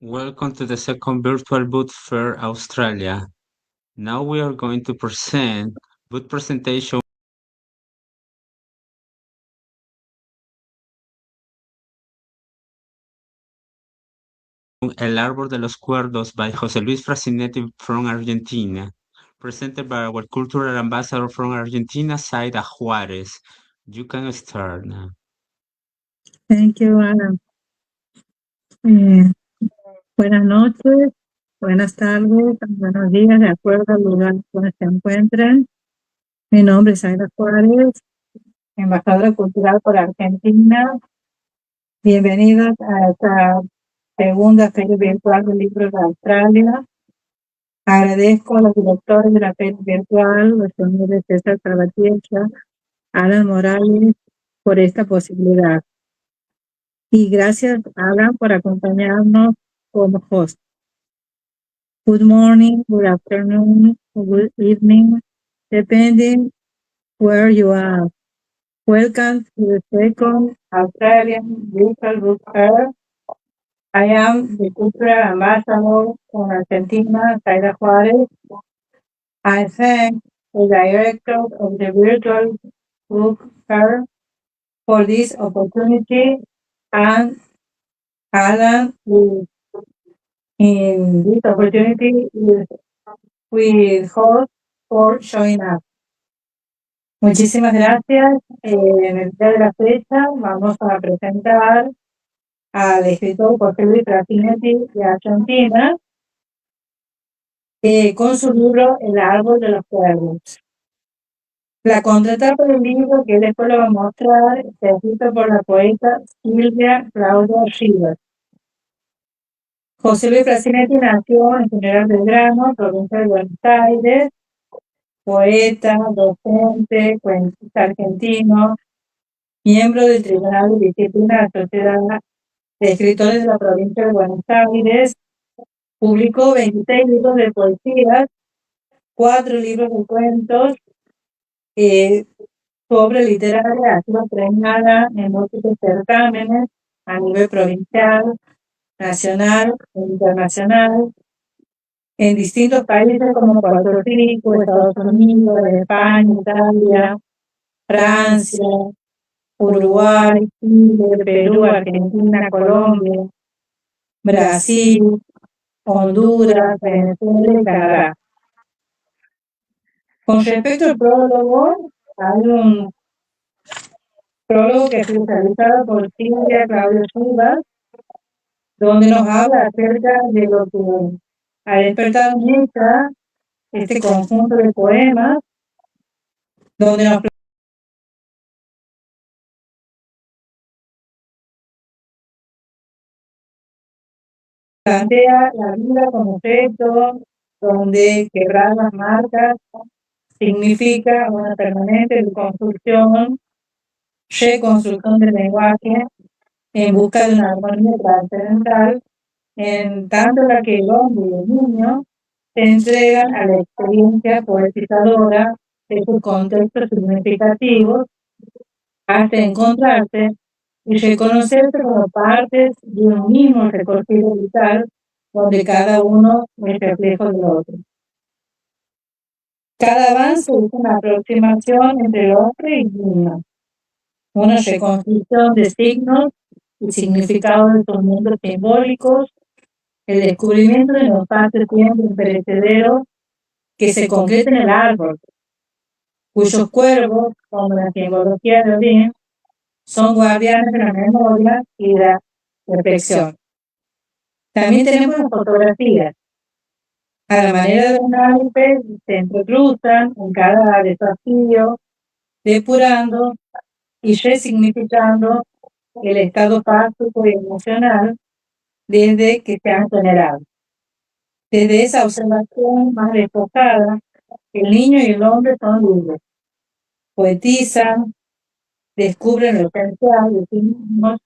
Welcome to the second Virtual Boot Fair Australia. Now we are going to present boot presentation El Árbol de los Cuerdos by José Luis Frasinetti from Argentina, presented by our cultural ambassador from Argentina, Zaida Juárez. You can start now. Thank you, Alan. Buenas noches, buenas tardes, buenos días, de acuerdo al lugar donde se encuentren. Mi nombre es Zaida Juárez, embajadora cultural por Argentina. Bienvenidos a esta segunda Feria Virtual del Libro de Australia. Agradezco a los directores de la Feria Virtual, los señores César Salvatierra, Alan Morales, por esta posibilidad. Y gracias, Alan, por acompañarnos como host. Good morning, good afternoon, good evening, depending where you are. Welcome to the second Australian Virtual Book Fair. I am the cultural ambassador from Argentina, Zaida Juárez. I thank the director of the Virtual Book Fair for this opportunity, and Alan will, in this opportunity with host for showing up. Muchísimas gracias. En el día de la fecha vamos a presentar al escritor José Luis Frasinetti de Argentina con su libro El Árbol de los Cuerdos. La contratapa del libro que después lo va a mostrar está escrito por la poeta Silvia Claudia Rivas. José Luis Frasinetti nació en General Belgrano, provincia de Buenos Aires, poeta, docente, cuentista argentino, miembro del Tribunal de Disciplina de la Sociedad de Escritores de la provincia de Buenos Aires. Publicó 26 libros de poesías, 4 libros de cuentos. Su obra literaria ha sido premiada en múltiples certámenes a nivel provincial, nacional e internacional, en distintos países como Puerto Rico, Estados Unidos, España, Italia, Francia, Uruguay, Chile, Perú, Argentina, Colombia, Brasil, Honduras, Venezuela y Canadá. Con respecto al prólogo, hay un prólogo que es realizado por Silvia Claudia Rivas, donde nos habla acerca de lo que ha despertado en ella este conjunto de poemas, donde nos plantea la vida como objeto, donde quebrar las marcas significa una permanente reconstrucción, reconstrucción del lenguaje en busca de una armonía trascendental, en tanto la que el hombre y el niño se entregan a la experiencia poetizadora de sus contextos significativos hasta encontrarse y reconocerse como partes de un mismo recorrido vital donde cada uno es reflejo del otro. Cada avance es una aproximación entre el hombre y el niño, una reconstrucción de signos y significados de sus mundos simbólicos, el descubrimiento de los espacio-tiempo imperecedero que se concreta en el árbol, cuyos cuervos, como la simbología de Odín, son guardianes de la memoria y la reflexión. También tenemos las fotografías. A la manera de un naipe, se entrecruzan en cada desafío, depurando y resignificando el estado fáctico y emocional desde que se han generado. Desde esa observación más despojada, el niño y el hombre son libres. Poetizan, descubren lo esencial de sí mismos,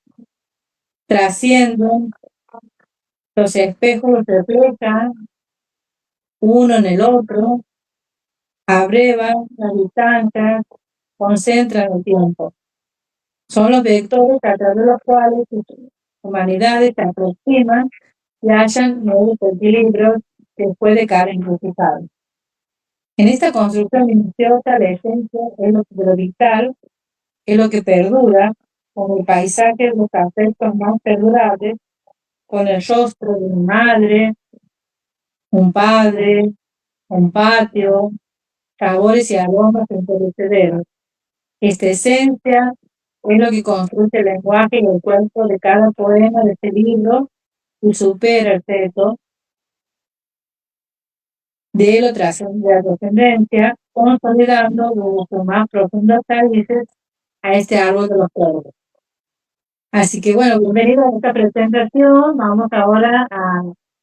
trascienden, los espejos reflejan uno en el otro, abrevan las distancias, concentran el tiempo. Son los vectores a través de los cuales sus humanidades se aproximan y hayan nuevos equilibrios después de cada encrucijada. En esta construcción minuciosa, la esencia es de lo vital, es lo que perdura, como el paisaje de los afectos más perdurables, con el rostro de una madre, un padre, un patio, sabores y aromas imperecederos. Esta esencia es lo que construye el lenguaje y el cuerpo de cada poema de este libro y supera el texto de la trascendencia, consolidando desde sus más profundas raíces a este árbol de los cuervos. Así que bueno, bienvenido a esta presentación. Vamos ahora a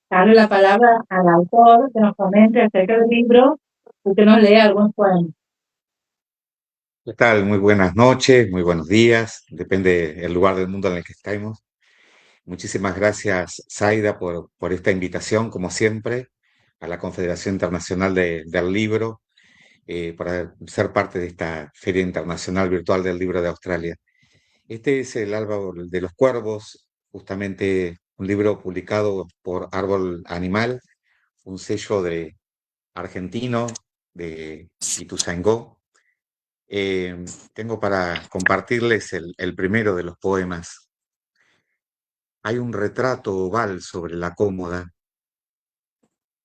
darle la palabra al autor que nos comente acerca del libro y que nos lea algunos poemas. ¿Qué tal? Muy buenas noches, muy buenos días, depende del lugar del mundo en el que estemos. Muchísimas gracias, Zaida, por esta invitación, como siempre, a la Confederación Internacional del Libro, para ser parte de esta Feria Internacional Virtual del Libro de Australia. Este es el Árbol de los Cuervos, justamente un libro publicado por Árbol Animal, un sello de argentino de Ituzaingó. Tengo para compartirles el primero de los poemas. Hay un retrato oval sobre la cómoda.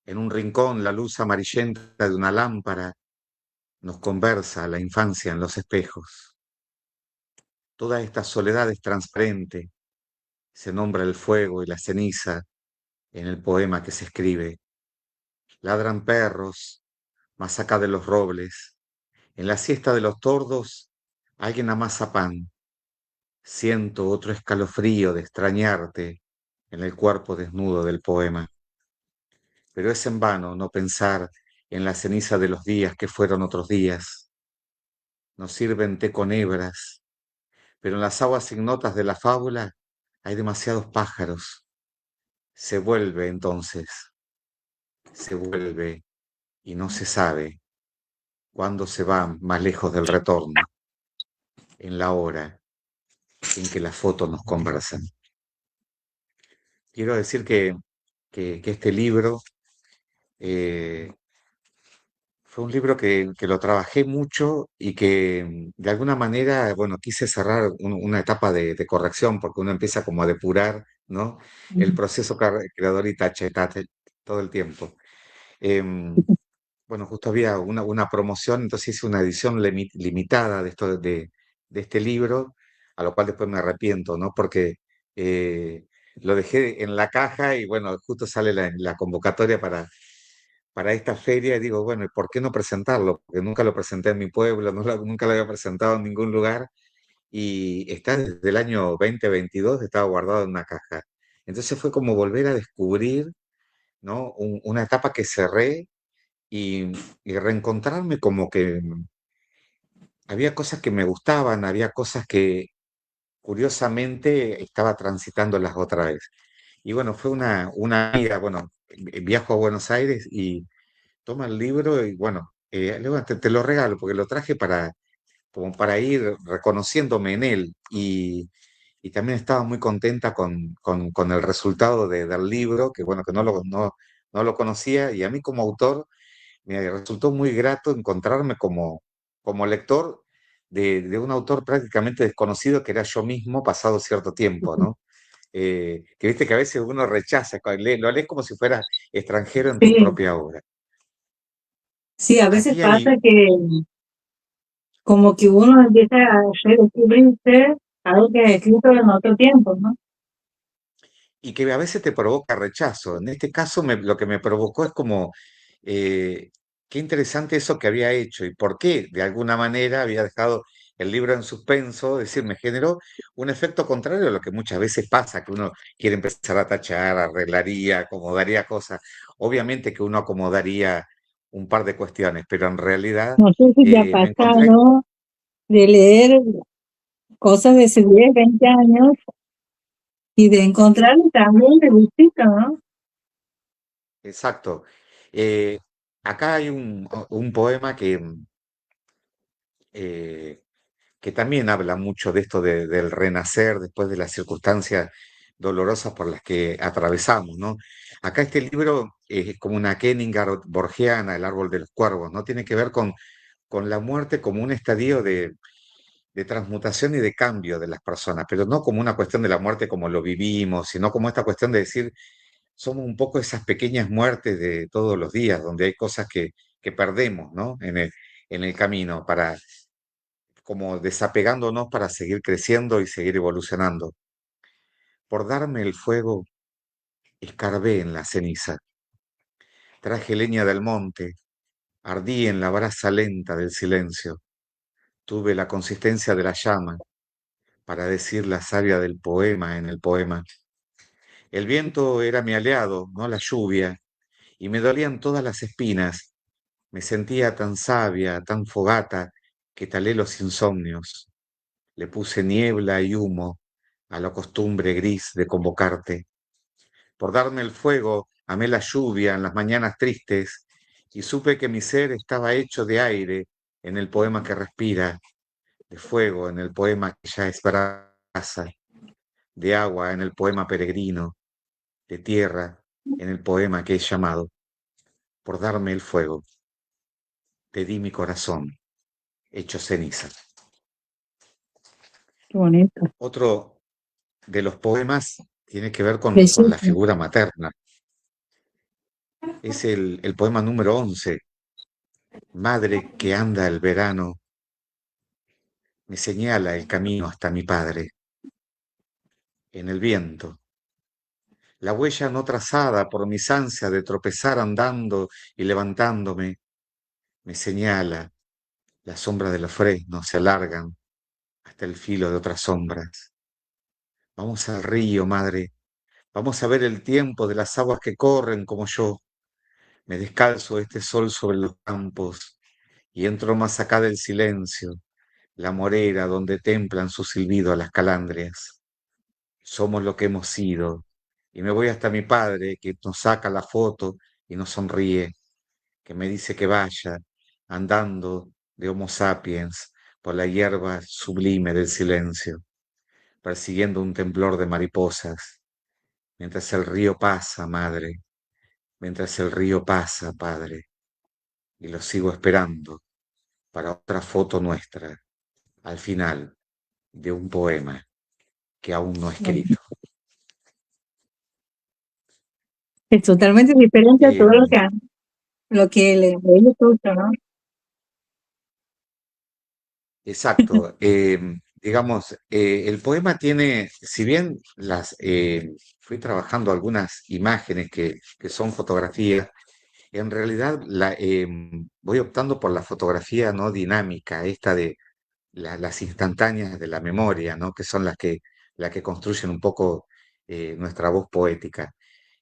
En un rincón, la luz amarillenta de una lámpara nos conversa la infancia en los espejos. Toda esta soledad es transparente. Se nombra el fuego y la ceniza en el poema que se escribe. Ladran perros, más acá de los robles. En la siesta de los tordos, alguien amasa pan. Siento otro escalofrío de extrañarte en el cuerpo desnudo del poema. Pero es en vano no pensar en la ceniza de los días que fueron otros días. Nos sirven té con hebras, pero en las aguas ignotas de la fábula hay demasiados pájaros. Se vuelve entonces, se vuelve y no se sabe cuándo se va más lejos del retorno, en la hora en que las fotos nos conversan. Quiero decir que este libro eh, fue un libro que lo trabajé mucho y que de alguna manera, bueno, quise cerrar una etapa de corrección porque uno empieza como a depurar, ¿no? El proceso creador y tache, tache todo el tiempo. Em, bueno, justo había una promoción, entonces hice una edición limitada de este libro, a lo cual después me arrepiento, ¿no? Porque lo dejé en la caja y bueno, justo sale la convocatoria para esta feria y digo, bueno, ¿y por qué no presentarlo? Porque nunca lo presenté en mi pueblo, nunca lo había presentado en ningún lugar y está desde el año 2022, estaba guardado en una caja. Entonces fue como volver a descubrir, ¿no? Una etapa que cerré y reencontrarme como que había cosas que me gustaban, había cosas que curiosamente estaba transitándolas otra vez. Y bueno, fue una amiga, bueno, viajo a Buenos Aires y toma el libro y bueno, luego te lo regalo porque lo traje como para ir reconociéndome en él y también estaba muy contenta con el resultado del libro, que bueno, que no lo conocía y a mí como autor me resultó muy grato encontrarme como lector de un autor prácticamente desconocido que era yo mismo pasado cierto tiempo, ¿no? Que viste que a veces uno rechaza, lo lees como si fuera extranjero en tu Sí, propia obra. sí, a veces Aquí hay, pasa que como que uno empieza a redescubrirse algo que es escrito en otro tiempo, ¿no? y que a veces te provoca rechazo. En este caso lo que me provocó es como, eh, qué interesante eso que había hecho y por qué de alguna manera había dejado el libro en suspenso, es decir, me generó un efecto contrario a lo que muchas veces pasa, que uno quiere empezar a tachar, arreglaría, acomodaría cosas. Obviamente que uno acomodaría un par de cuestiones, pero en realidad No sé si te ha me encontré, pasado de leer cosas de hace 10, 20 años y de encontrarle también de gustito, ¿no? exacto. Eh, Acá hay un poema eh, que también habla mucho de esto del renacer después de las circunstancias dolorosas por las que atravesamos, ¿no? Acá este libro es como una Kierkegaard borgiana, El árbol de los cuervos, ¿no? Tiene que ver con la muerte como un estadio de transmutación y de cambio de las personas, pero no como una cuestión de la muerte como lo vivimos, sino como esta cuestión de decir, somos un poco esas pequeñas muertes de todos los días, donde hay cosas que perdemos, ¿no? En el camino, para, como desapegándonos para seguir creciendo y seguir evolucionando. Por darme el fuego, escarbé en la ceniza, traje leña del monte, ardí en la brasa lenta del silencio, tuve la consistencia de la llama para decir la savia del poema en el poema. El viento era mi aliado, no la lluvia, y me dolían todas las espinas. Me sentía tan sabia, tan fogata, que talé los insomnios. Le puse niebla y humo a la costumbre gris de convocarte. Por darme el fuego, amé la lluvia en las mañanas tristes y supe que mi ser estaba hecho de aire en el poema que respira, de fuego en el poema que ya es brasa, de agua en el poema peregrino, de tierra en el poema que he llamado. Por darme el fuego, te di mi corazón, hecho ceniza. Qué bonito. Otro de los poemas tiene que ver con la Bellísimo. figura materna. Es el poema número 11. Madre que anda el verano, me señala el camino hasta mi padre, en el viento. La huella no trazada por mis ansias de tropezar andando y levantándome, me señala, las sombras de los fresnos se alargan hasta el filo de otras sombras. Vamos al río, madre, vamos a ver el tiempo de las aguas que corren como yo. Me descalzo este sol sobre los campos y entro más acá del silencio, la morera donde templan su silbido a las calandrias. Somos lo que hemos sido, y me voy hasta mi padre que nos saca la foto y nos sonríe, que me dice que vaya andando de Homo sapiens por la hierba sublime del silencio, persiguiendo un temblor de mariposas, mientras el río pasa, madre, mientras el río pasa, padre, y lo sigo esperando para otra foto nuestra, al final de un poema que aún no he escrito. Es totalmente diferente a todo Eh, lo que leí justo, ¿no? Exacto. Digamos, el poema tiene, si bien fui trabajando algunas imágenes que son fotografías, en realidad voy optando por la fotografía no dinámica, esta de las instantáneas de la memoria, ¿no? Que son las que construyen un poco nuestra voz poética.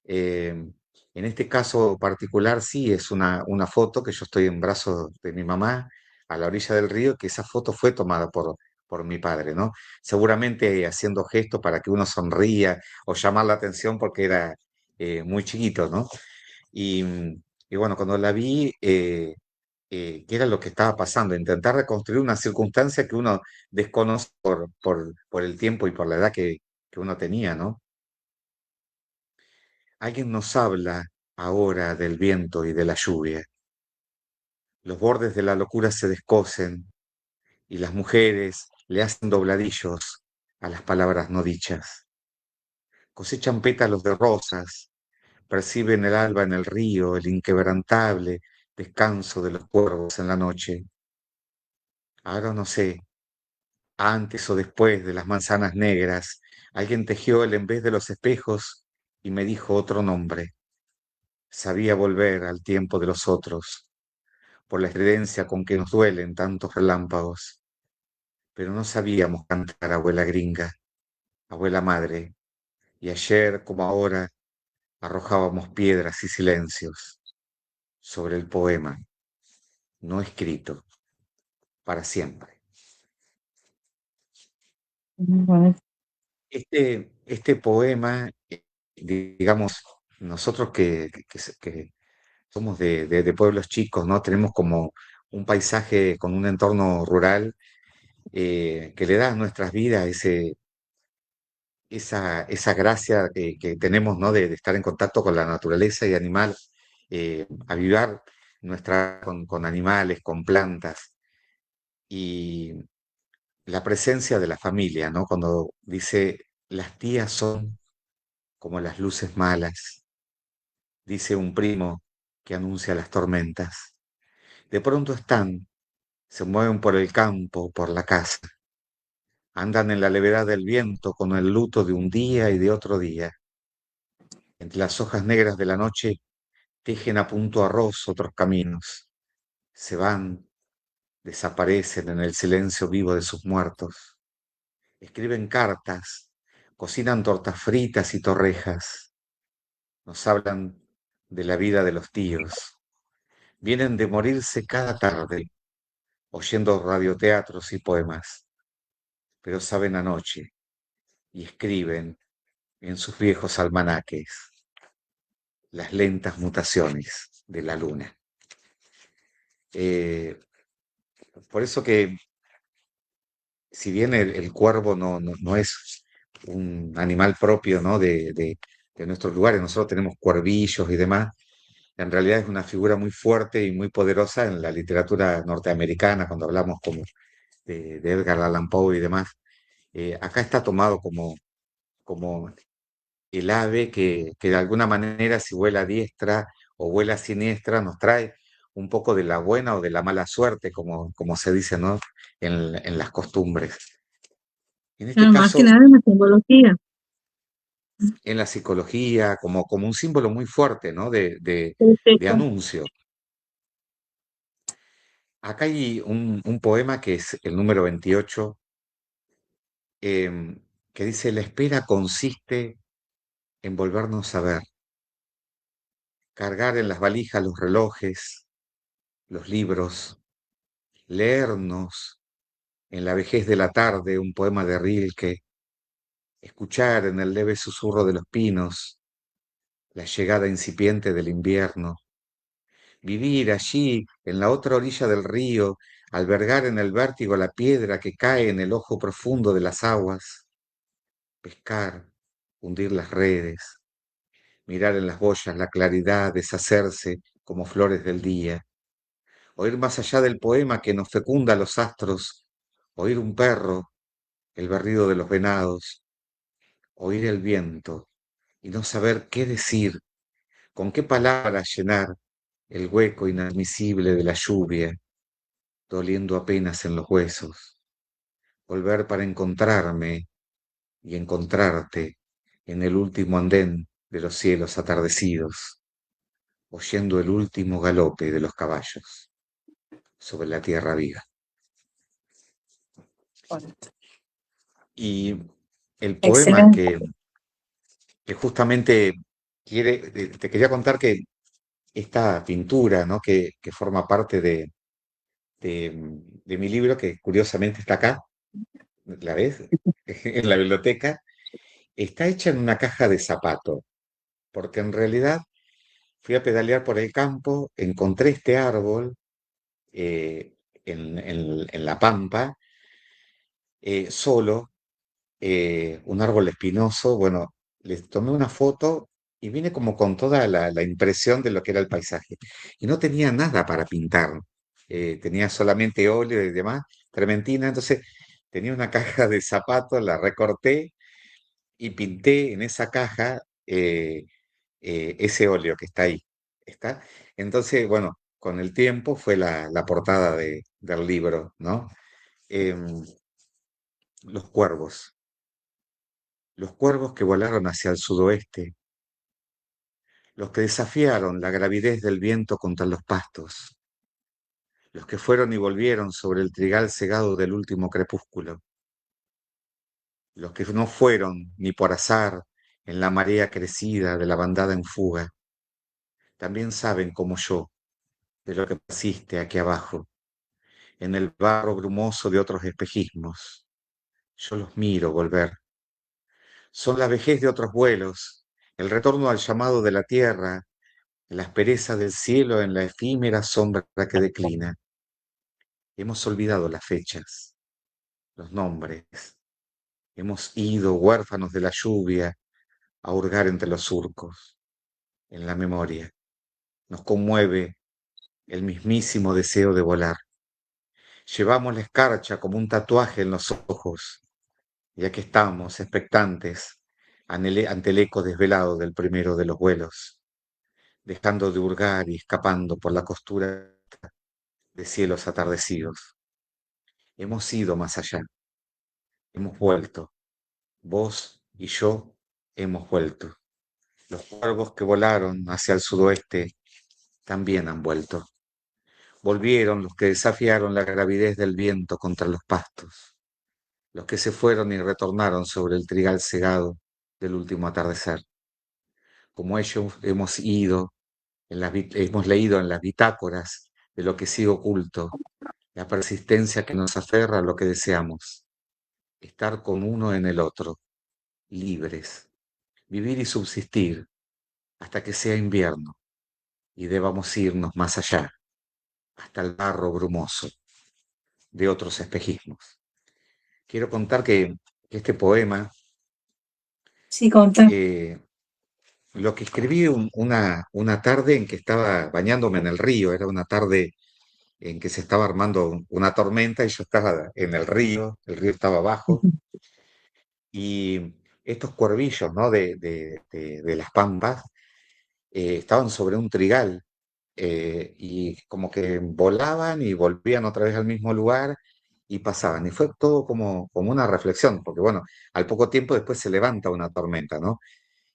En este caso particular, sí, es una foto que yo estoy en brazos de mi mamá a la orilla del río, que esa foto fue tomada por mi padre, ¿no? Seguramente haciendo gestos para que uno sonría o llamar la atención porque era muy chiquito, ¿no? Y, y bueno, cuando la vi, qué era lo que estaba pasando, intentar reconstruir una circunstancia que uno desconoce por el tiempo y por la edad que uno tenía, ¿no? Alguien nos habla ahora del viento y de la lluvia. Los bordes de la locura se descosen y las mujeres le hacen dobladillos a las palabras no dichas. Cosechan pétalos de rosas, perciben el alba en el río, el inquebrantable descanso de los cuervos en la noche. Ahora no sé, antes o después de las manzanas negras, alguien tejió el en vez de los espejos y me dijo otro nombre. Sabía volver al tiempo de los otros, por la estridencia con que nos duelen tantos relámpagos. Pero no sabíamos cantar, abuela gringa, abuela madre, y ayer como ahora arrojábamos piedras y silencios sobre el poema no escrito para siempre. Bueno, Este poema, digamos, nosotros que somos de pueblos chicos, ¿no? Tenemos como un paisaje con un entorno rural que le da a nuestras vidas esa gracia que tenemos, ¿no? De estar en contacto con la naturaleza y animal, avivar con animales, con plantas y la presencia de la familia, ¿no? Cuando dice, las tías son como las luces malas, dice un primo que anuncia las tormentas. De pronto están, se mueven por el campo, por la casa, andan en la levedad del viento con el luto de un día y de otro día. Entre las hojas negras de la noche tejen a punto arroz otros caminos. Se van, desaparecen en el silencio vivo de sus muertos. Escriben cartas, cocinan tortas fritas y torrejas. Nos hablan de la vida de los tíos. Vienen de morirse cada tarde, oyendo radioteatros y poemas, pero saben anoche y escriben en sus viejos almanaques las lentas mutaciones de la luna. Eh, por eso que si bien el cuervo no es un animal propio, ¿no? de nuestros lugares, nosotros tenemos cuervillos y demás, en realidad es una figura muy fuerte y muy poderosa en la literatura norteamericana, cuando hablamos como de Edgar Allan Poe y demás. Acá está tomado como el ave que de alguna manera, si vuela a diestra o vuela a siniestra, nos trae un poco de la buena o de la mala suerte, como se dice, ¿no? En las costumbres. En este Pero más que caso, nada en la simbología. en la psicología, como un símbolo muy fuerte, ¿no? De Perfecto. anuncio. Acá hay un poema que es el número 28, que dice, la espera consiste en volvernos a ver, cargar en las valijas los relojes, los libros, leernos en la vejez de la tarde un poema de Rilke, escuchar en el leve susurro de los pinos la llegada incipiente del invierno, vivir allí, en la otra orilla del río, albergar en el vértigo la piedra que cae en el ojo profundo de las aguas, pescar, hundir las redes, mirar en las boyas la claridad deshacerse como flores del día, oír más allá del poema que nos fecunda los astros, oír un perro, el berrido de los venados, oír el viento y no saber qué decir, con qué palabras llenar el hueco inadmisible de la lluvia, doliendo apenas en los huesos, volver para encontrarme y encontrarte en el último andén de los cielos atardecidos, oyendo el último galope de los caballos sobre la tierra viva. Y el poema Excelente. que justamente te quería contar que esta pintura, ¿no? que forma parte de mi libro, que curiosamente está acá, ¿la ves? En la biblioteca, está hecha en una caja de zapato, porque en realidad fui a pedalear por el campo, encontré este árbol en la pampa, solo, un árbol espinoso, bueno, les tomé una foto y vine como con toda la impresión de lo que era el paisaje. Y no tenía nada para pintar, tenía solamente óleo y demás, trementina, entonces tenía una caja de zapatos, la recorté y pinté en esa caja ese óleo que está ahí. ¿Está? Entonces, bueno, con el tiempo fue la portada del libro, ¿no? Em, los cuervos que volaron hacia el sudoeste, los que desafiaron la gravidez del viento contra los pastos, los que fueron y volvieron sobre el trigal cegado del último crepúsculo, los que no fueron ni por azar en la marea crecida de la bandada en fuga, también saben como yo de lo que persiste aquí abajo, en el barro brumoso de otros espejismos. Yo los miro volver. Son la vejez de otros vuelos, el retorno al llamado de la tierra, la aspereza del cielo en la efímera sombra que declina. Hemos olvidado las fechas, los nombres, Hemos ido, huérfanos de la lluvia, a hurgar entre los surcos, en la memoria. Nos conmueve el mismísimo deseo de volar. Llevamos la escarcha como un tatuaje en los ojos, ya que estamos expectantes ante el eco desvelado del primero de los vuelos, dejando de hurgar y escapando por la costura de cielos atardecidos. Hemos ido más allá, hemos vuelto. Vos y yo hemos vuelto. Los cuervos que volaron hacia el sudoeste también han vuelto. Volvieron los que desafiaron la gravidez del viento contra los pastos, los que se fueron y retornaron sobre el trigal cegado del último atardecer. Como ellos hemos leído en las bitácoras de lo que sigue oculto, la persistencia que nos aferra a lo que deseamos, estar con uno en el otro, libres, vivir y subsistir hasta que sea invierno y debamos irnos más allá, hasta el barro brumoso de otros espejismos. Quiero contar que este poema, Sí, contá. lo que escribí una tarde en que estaba bañándome en el río, era una tarde en que se estaba armando una tormenta y yo estaba en el río estaba abajo, y estos cuervillos, ¿no? de las pampas estaban sobre un trigal, y como que volaban y volvían otra vez al mismo lugar y pasaban. Y fue todo como una reflexión, porque bueno, al poco tiempo después se levanta una tormenta, ¿no?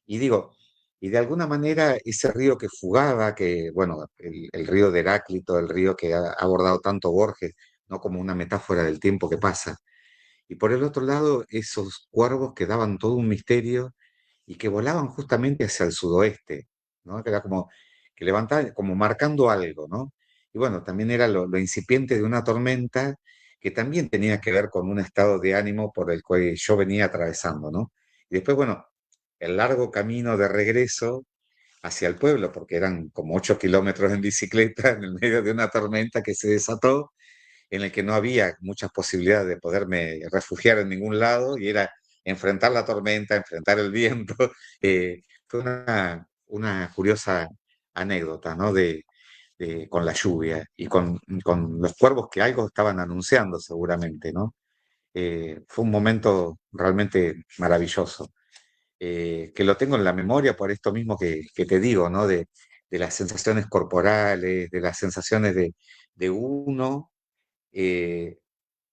Y digo, y de alguna manera ese río que fugaba, que bueno, el río de Heráclito, el río que ha abordado tanto Borges, ¿no? Como una metáfora del tiempo que pasa. Y por el otro lado, esos cuervos que daban todo un misterio y que volaban justamente hacia el sudoeste, ¿no? Que era como que levantaban, como marcando algo, ¿no? Y bueno, también era lo incipiente de una tormenta que también tenía que ver con un estado de ánimo por el cual yo venía atravesando, ¿no? Y después, bueno, el largo camino de regreso hacia el pueblo, porque eran como 8 kilómetros en bicicleta en el medio de una tormenta que se desató, en el que no había muchas posibilidades de poderme refugiar en ningún lado, y era enfrentar la tormenta, enfrentar el viento. Fue una curiosa anécdota, ¿no? Con la lluvia y con los cuervos que algo estaban anunciando seguramente, ¿no? Fue un momento realmente maravilloso, que lo tengo en la memoria por esto mismo que te digo, ¿no? De las sensaciones corporales, de las sensaciones de uno, eh,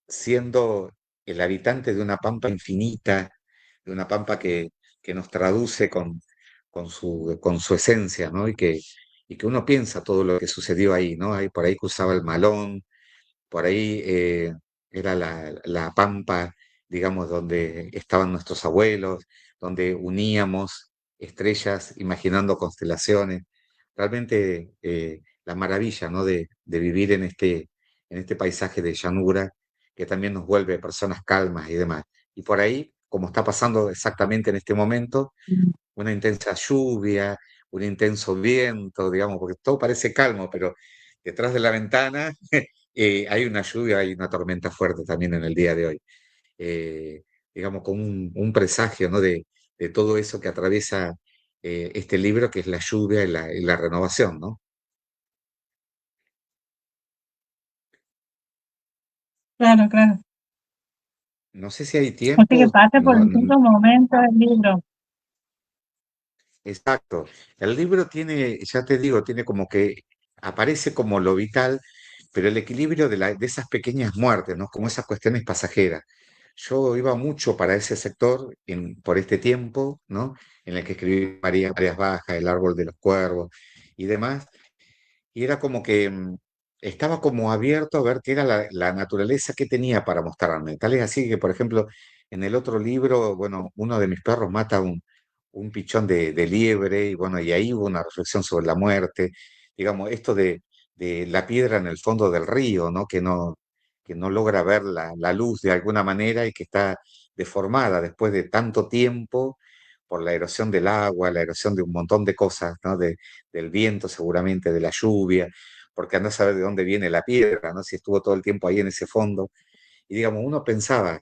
siendo el habitante de una pampa infinita, de una pampa que nos traduce con su esencia, ¿no? Y que uno piensa todo lo que sucedió ahí, ¿no? Ahí, por ahí cruzaba el Malón, por ahí era la pampa, digamos, donde estaban nuestros abuelos, donde uníamos estrellas imaginando constelaciones. Realmente la maravilla, ¿no? de vivir en este paisaje de llanura que también nos vuelve personas calmas y demás. Y por ahí, como está pasando exactamente en este momento, una intensa lluvia, un intenso viento, digamos, porque todo parece calmo, pero detrás de la ventana hay una lluvia, hay una tormenta fuerte también en el día de hoy. Eh, digamos, como un presagio, ¿no? de todo eso que atraviesa este libro, que es la lluvia y la renovación, ¿no? Claro, claro. No sé si hay Así que tiempo. pasa por distintos momentos del libro. Exacto. El libro tiene, ya te digo, tiene como que aparece como lo vital, pero el equilibrio de esas pequeñas muertes, ¿no? Como esas cuestiones pasajeras. Yo iba mucho para ese sector por este tiempo, ¿no? En el que escribí Marías Bajas, El árbol de los cuervos y demás. Y era como que estaba como abierto a ver qué era la naturaleza que tenía para mostrarme. Tal es así que, por ejemplo, en el otro libro, bueno, uno de mis perros mata un pichón de liebre, y bueno, y ahí hubo una reflexión sobre la muerte, digamos, esto de la piedra en el fondo del río, ¿no? Que no logra ver la luz de alguna manera y que está deformada después de tanto tiempo por la erosión del agua, la erosión de un montón de cosas, ¿no? Del viento seguramente, de la lluvia, porque andás a saber de dónde viene la piedra, ¿no? Si estuvo todo el tiempo ahí en ese fondo. Y digamos, uno pensaba,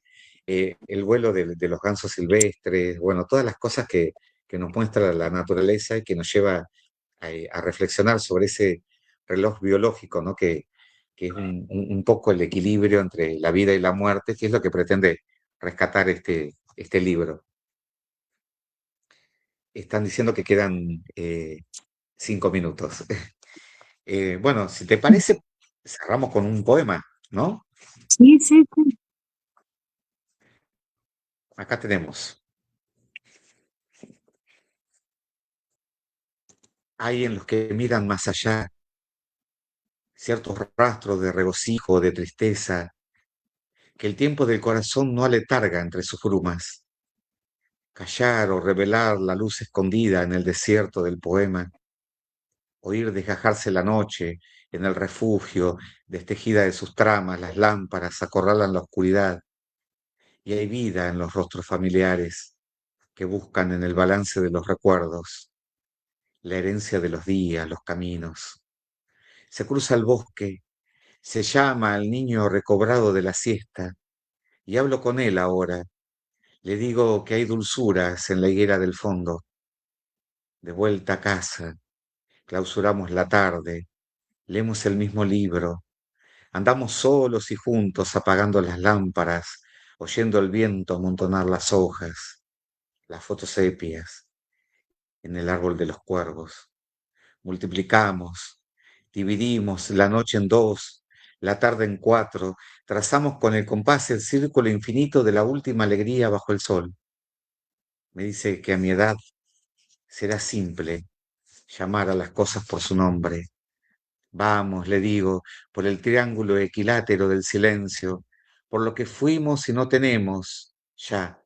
el vuelo de los gansos silvestres, bueno, todas las cosas que nos muestra la naturaleza y que nos lleva a reflexionar sobre ese reloj biológico, ¿no? Que es un poco el equilibrio entre la vida y la muerte, que es lo que pretende rescatar este libro. Están diciendo que quedan 5 minutos. Bueno, si te parece, cerramos con un poema, ¿no? Sí, sí, sí. Acá tenemos. Hay en los que miran más allá ciertos rastros de regocijo o de tristeza, que el tiempo del corazón no aletarga entre sus brumas. Callar o revelar la luz escondida en el desierto del poema, oír desgajarse la noche en el refugio, destejida de sus tramas, las lámparas acorralan la oscuridad, y hay vida en los rostros familiares que buscan en el balance de los recuerdos, la herencia de los días, los caminos. Se cruza el bosque, se llama al niño recobrado de la siesta, y hablo con él ahora. Le digo que hay dulzuras en la higuera del fondo. De vuelta a casa, clausuramos la tarde, leemos el mismo libro, andamos solos y juntos apagando las lámparas, oyendo el viento amontonar las hojas, las fotosepias en el árbol de los cuervos. Multiplicamos, dividimos la noche en dos, la tarde en cuatro, trazamos con el compás el círculo infinito de la última alegría bajo el sol. Me dice que a mi edad será simple llamar a las cosas por su nombre. Vamos, le digo, por el triángulo equilátero del silencio, por lo que fuimos y no tenemos, ya,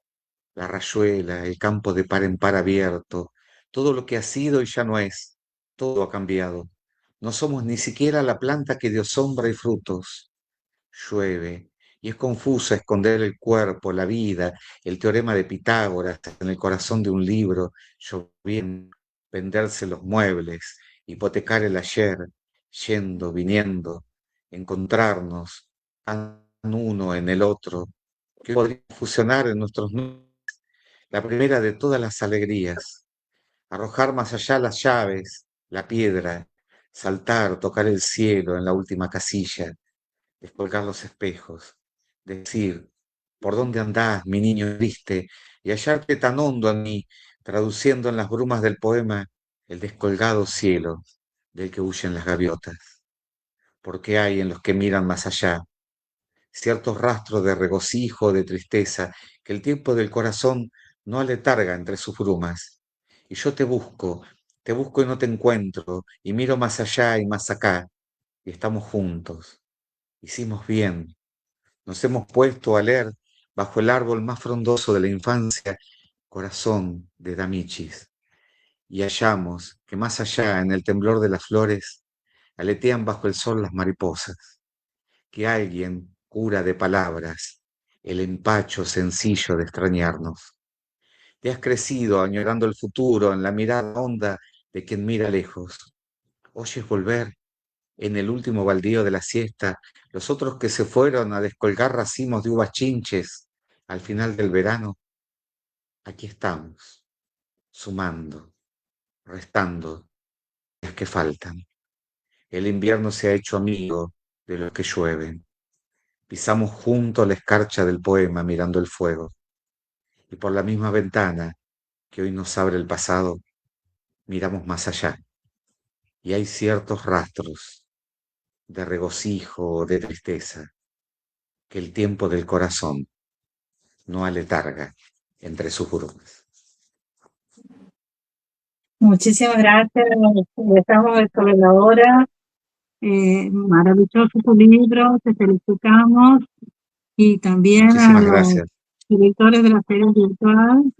la rayuela, el campo de par en par abierto, todo lo que ha sido y ya no es, todo ha cambiado. No somos ni siquiera la planta que dio sombra y frutos. Llueve, y es confuso esconder el cuerpo, la vida, el teorema de Pitágoras en el corazón de un libro, lloviendo, venderse los muebles, hipotecar el ayer, yendo, viniendo, encontrarnos, tan uno en el otro, que podría fusionar en nuestros números la primera de todas las alegrías, arrojar más allá las llaves, la piedra, saltar, tocar el cielo en la última casilla, descolgar los espejos, decir, ¿por dónde andás, mi niño triste? Y hallarte tan hondo en mí, traduciendo en las brumas del poema el descolgado cielo del que huyen las gaviotas. Porque hay en los que miran más allá ciertos rastros de regocijo, de tristeza, que el tiempo del corazón no aletarga entre sus brumas. Y yo te busco y no te encuentro, y miro más allá y más acá, y estamos juntos. Hicimos bien, nos hemos puesto a leer bajo el árbol más frondoso de la infancia, Corazón de Damichis, y hallamos que más allá, en el temblor de las flores, aletean bajo el sol las mariposas, que alguien cura de palabras el empacho sencillo de extrañarnos. Te has crecido añorando el futuro en la mirada honda de quien mira lejos. Oyes volver en el último baldío de la siesta, los otros que se fueron a descolgar racimos de uvas chinches al final del verano, aquí estamos, sumando, restando las que faltan. El invierno se ha hecho amigo de los que llueven. Pisamos juntos la escarcha del poema mirando el fuego, y por la misma ventana que hoy nos abre el pasado, miramos más allá, y hay ciertos rastros de regocijo o de tristeza que el tiempo del corazón no aletarga entre sus brumas. Muchísimas gracias. Estamos sobre la hora. Maravilloso tu libro, te felicitamos. Y también a Muchísimas los gracias. directores de la feria virtual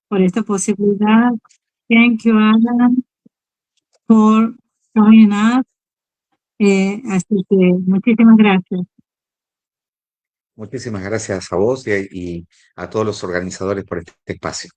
por esta posibilidad. Thank you, Alan, for joining us. Así que muchísimas gracias. Muchísimas gracias a vos y a todos los organizadores por este espacio.